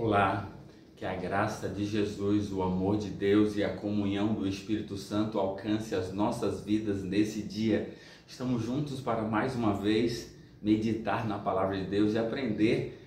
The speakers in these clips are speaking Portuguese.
Olá, que a graça de Jesus, o amor de Deus e a comunhão do Espírito Santo alcance as nossas vidas nesse dia. Estamos juntos para mais uma vez meditar na palavra de Deus e aprender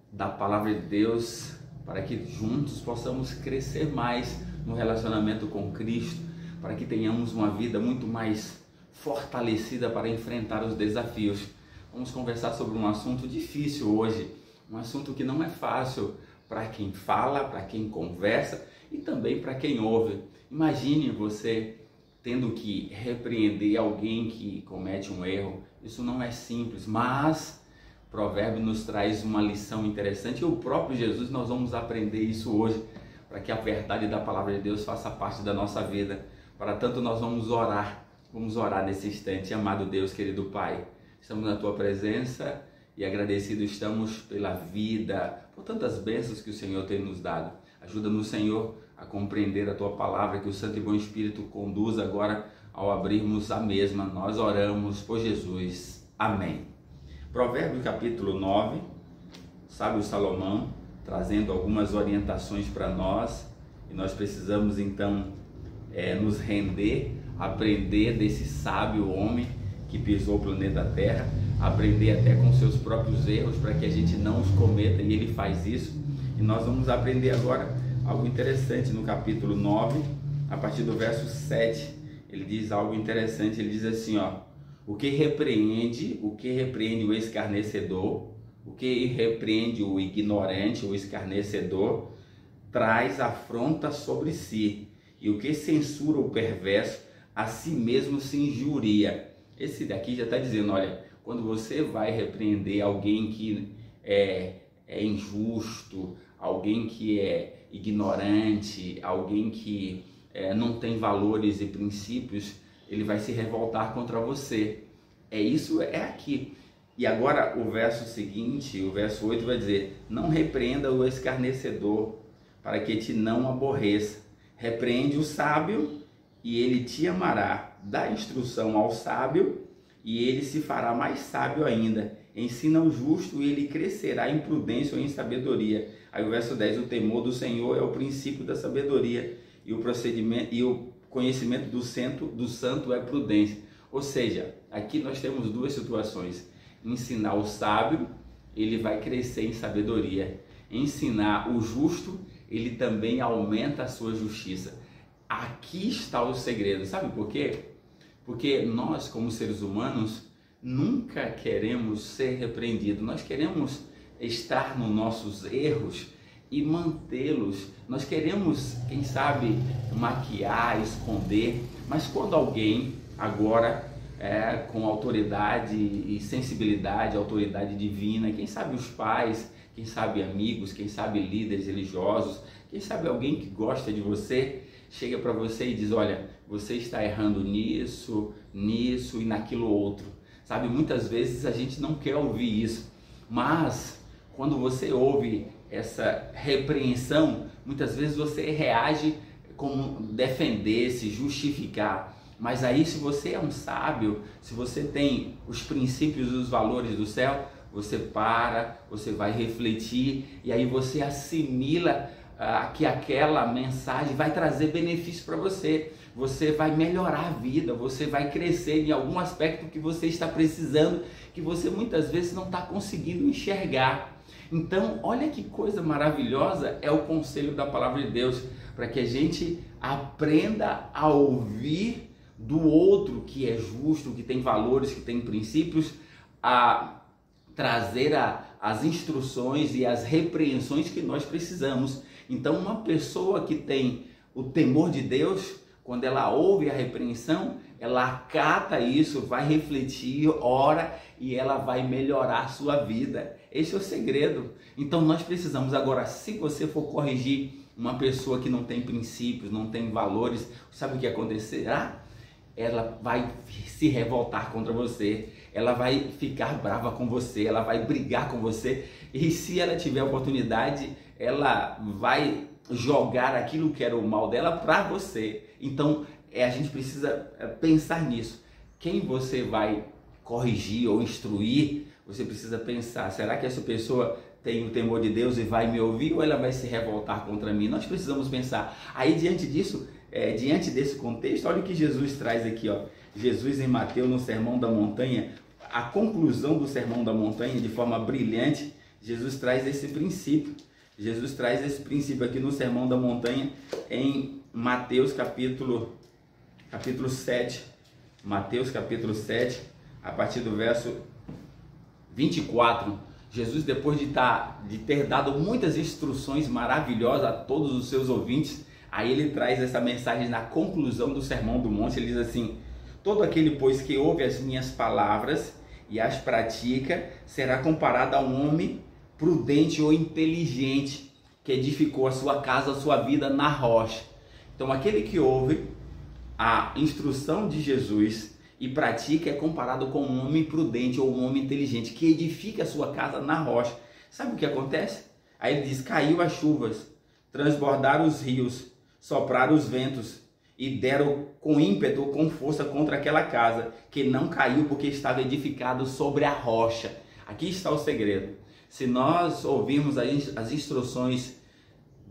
da palavra de Deus para que juntos possamos crescer mais no relacionamento com Cristo, para que tenhamos uma vida muito mais fortalecida para enfrentar os desafios. Vamos conversar sobre um assunto difícil hoje. Um assunto que não é fácil para quem fala, para quem conversa e também para quem ouve. Imagine você tendo que repreender alguém que comete um erro. Isso não é simples, mas o provérbio nos traz uma lição interessante e o próprio Jesus, nós vamos aprender isso hoje, para que a verdade da palavra de Deus faça parte da nossa vida. Para tanto, nós vamos orar nesse instante. Amado Deus, querido Pai, estamos na Tua presença e agradecidos estamos pela vida, por tantas bênçãos que o Senhor tem nos dado. Ajuda-nos, Senhor, a compreender a Tua palavra, que o Santo e Bom Espírito conduza agora ao abrirmos a mesma. Nós oramos por Jesus. Amém. Provérbio capítulo 9, sábio Salomão, trazendo algumas orientações para nós, e nós precisamos então nos render, aprender desse sábio homem que pisou o planeta Terra, aprender até com seus próprios erros para que a gente não os cometa, e ele faz isso. E nós vamos aprender agora algo interessante no capítulo 9, a partir do verso 7. Ele diz algo interessante, ele diz assim, o que repreende o escarnecedor, o que repreende o ignorante, o escarnecedor, traz afronta sobre si, e o que censura o perverso, a si mesmo se injuria. Esse daqui já está dizendo, olha, quando você vai repreender alguém que é injusto, alguém que é ignorante, alguém que não tem valores e princípios, ele vai se revoltar contra você. Isso é aqui. E agora o verso seguinte, o verso 8 vai dizer, não repreenda o escarnecedor, para que te não aborreça. Repreende o sábio e ele te amará. Dá instrução ao sábio e ele se fará mais sábio ainda. Ensina o justo e ele crescerá em prudência ou em sabedoria. Aí o verso 10, o temor do Senhor é o princípio da sabedoria e o procedimento e o conhecimento do santo é prudência. Ou seja, aqui nós temos duas situações. Ensinar o sábio, ele vai crescer em sabedoria. Ensinar o justo, ele também aumenta a sua justiça. Aqui está o segredo. Sabe por quê? Porque nós, como seres humanos, nunca queremos ser repreendidos. Nós queremos estar nos nossos erros e mantê-los. Nós queremos, quem sabe, maquiar, esconder. Mas quando alguém, agora, com autoridade e sensibilidade, autoridade divina, quem sabe os pais, quem sabe amigos, quem sabe líderes religiosos, quem sabe alguém que gosta de você, chega para você e diz, olha, você está errando nisso e naquilo outro. Sabe, muitas vezes a gente não quer ouvir isso, mas quando você ouve essa repreensão, muitas vezes você reage como defender, se justificar. Mas aí, se você é um sábio, se você tem os princípios e os valores do céu, você para, você vai refletir e aí você assimila que aquela mensagem vai trazer benefício para você. Você vai melhorar a vida, você vai crescer em algum aspecto que você está precisando, que você muitas vezes não está conseguindo enxergar. Então, olha que coisa maravilhosa é o conselho da palavra de Deus, para que a gente aprenda a ouvir do outro que é justo, que tem valores, que tem princípios, a trazer as instruções e as repreensões que nós precisamos. Então, uma pessoa que tem o temor de Deus, quando ela ouve a repreensão, ela acata isso, vai refletir, ora e ela vai melhorar a sua vida. Esse é o segredo. Então, nós precisamos agora, se você for corrigir uma pessoa que não tem princípios, não tem valores, sabe o que acontecerá? Ela vai se revoltar contra você, ela vai ficar brava com você, ela vai brigar com você, e se ela tiver oportunidade, ela vai jogar aquilo que era o mal dela para você. Então a gente precisa pensar nisso. Quem você vai corrigir ou instruir, você precisa pensar, será que essa pessoa tem o temor de Deus e vai me ouvir, ou ela vai se revoltar contra mim? Nós precisamos pensar. Aí, diante disso, diante desse contexto, olha o que Jesus traz aqui, ó. Jesus em Mateus, no Sermão da Montanha, a conclusão do Sermão da Montanha, de forma brilhante, Jesus traz esse princípio. Jesus traz esse princípio aqui no Sermão da Montanha, em Mateus capítulo 7. Mateus capítulo 7, a partir do verso 24. Jesus, depois de ter dado muitas instruções maravilhosas a todos os seus ouvintes, aí ele traz essa mensagem na conclusão do Sermão do Monte. Ele diz assim: todo aquele, pois, que ouve as minhas palavras e as pratica, será comparado a um homem prudente ou inteligente, que edificou a sua casa, a sua vida na rocha. Então, aquele que ouve a instrução de Jesus e pratica é comparado com um homem prudente ou um homem inteligente, que edifica a sua casa na rocha. Sabe o que acontece? Aí ele diz: caiu as chuvas, transbordaram os rios, sopraram os ventos e deram com ímpeto, com força contra aquela casa, que não caiu porque estava edificado sobre a rocha. Aqui está o segredo. Se nós ouvirmos as instruções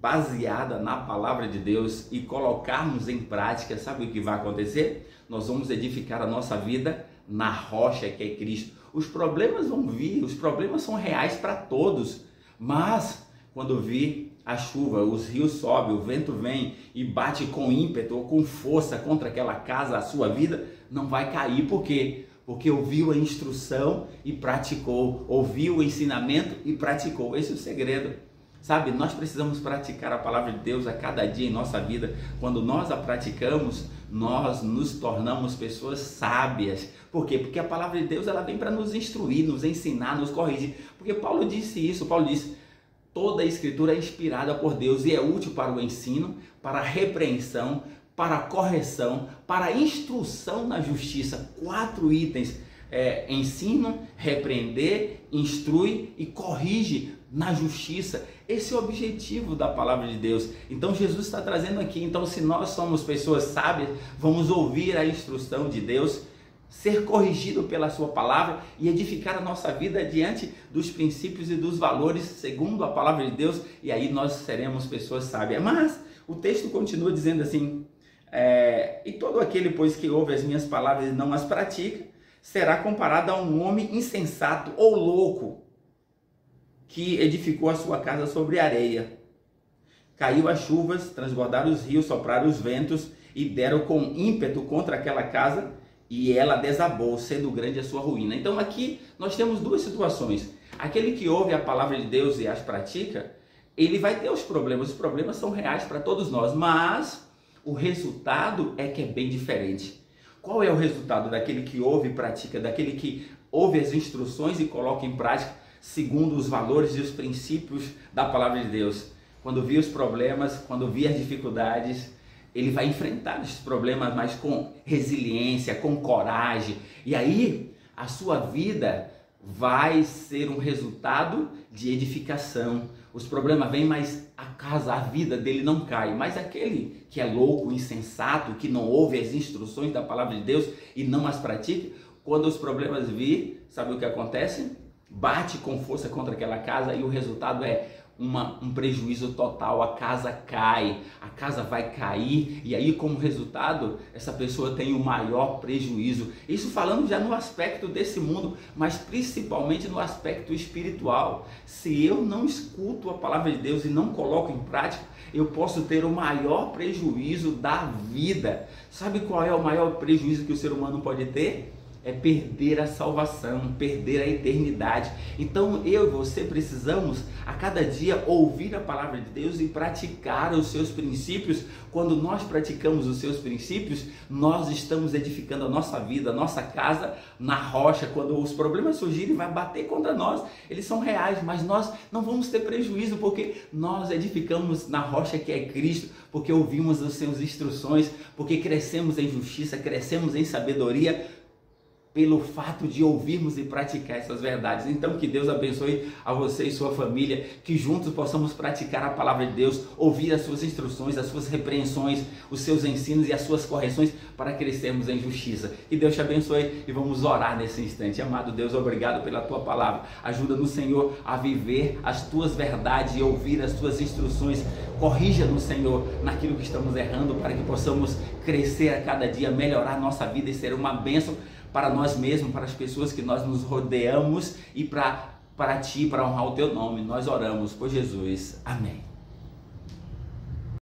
baseadas na palavra de Deus e colocarmos em prática, sabe o que vai acontecer? Nós vamos edificar a nossa vida na rocha que é Cristo. Os problemas vão vir, os problemas são reais para todos, mas quando vir a chuva, os rios sobem, o vento vem e bate com ímpeto ou com força contra aquela casa, a sua vida não vai cair. Por quê? Porque ouviu a instrução e praticou, ouviu o ensinamento e praticou. Esse é o segredo. Sabe, nós precisamos praticar a palavra de Deus a cada dia em nossa vida. Quando nós a praticamos, nós nos tornamos pessoas sábias. Por quê? Porque a palavra de Deus, ela vem para nos instruir, nos ensinar, nos corrigir. Porque Paulo disse isso, Paulo disse: toda a escritura é inspirada por Deus e é útil para o ensino, para a repreensão, para a correção, para a instrução na justiça. 4 itens: ensino, repreender, instrui e corrige na justiça. Esse é o objetivo da palavra de Deus. Então Jesus está trazendo aqui, então, se nós somos pessoas sábias, vamos ouvir a instrução de Deus, ser corrigido pela sua palavra e edificar a nossa vida diante dos princípios e dos valores segundo a palavra de Deus, e aí nós seremos pessoas sábias. Mas o texto continua dizendo assim: e todo aquele, pois, que ouve as minhas palavras e não as pratica, será comparado a um homem insensato ou louco, que edificou a sua casa sobre areia. Caiu as chuvas, transbordaram os rios, sopraram os ventos e deram com ímpeto contra aquela casa, e ela desabou, sendo grande a sua ruína. Então aqui nós temos 2 situações. Aquele que ouve a palavra de Deus e as pratica, ele vai ter os problemas são reais para todos nós, mas o resultado é que é bem diferente. Qual é o resultado daquele que ouve e pratica, daquele que ouve as instruções e coloca em prática segundo os valores e os princípios da palavra de Deus? Quando vir os problemas, quando vir as dificuldades, ele vai enfrentar esses problemas, mas com resiliência, com coragem. E aí a sua vida vai ser um resultado de edificação. Os problemas vêm, mas a vida dele não cai. Mas aquele que é louco, insensato, que não ouve as instruções da palavra de Deus e não as pratica, quando os problemas vir, sabe o que acontece? Bate com força contra aquela casa e o resultado é um prejuízo total. A casa cai, a casa vai cair, e aí, como resultado, essa pessoa tem o maior prejuízo. Isso falando já no aspecto desse mundo, mas principalmente no aspecto espiritual. Se eu não escuto a palavra de Deus e não coloco em prática, eu posso ter o maior prejuízo da vida. Sabe qual é o maior prejuízo que o ser humano pode ter? É perder a salvação, perder a eternidade. Então eu e você precisamos a cada dia ouvir a palavra de Deus e praticar os seus princípios. Quando nós praticamos os seus princípios, nós estamos edificando a nossa vida, a nossa casa na rocha. Quando os problemas surgirem, vai bater contra nós, eles são reais, mas nós não vamos ter prejuízo, porque nós edificamos na rocha que é Cristo, porque ouvimos as suas instruções, porque crescemos em justiça, crescemos em sabedoria. pelo fato de ouvirmos e praticar essas verdades. Então que Deus abençoe a você e sua família, que juntos possamos praticar a palavra de Deus, ouvir as suas instruções, as suas repreensões, os seus ensinos e as suas correções para crescermos em justiça. Que Deus te abençoe e vamos orar nesse instante. Amado Deus, obrigado pela tua palavra. Ajuda-nos, Senhor, a viver as tuas verdades e ouvir as tuas instruções. Corrija-nos, Senhor, naquilo que estamos errando, para que possamos crescer a cada dia, melhorar nossa vida e ser uma bênção para nós mesmos, para as pessoas que nós nos rodeamos e para ti, para honrar o teu nome. Nós oramos por Jesus. Amém.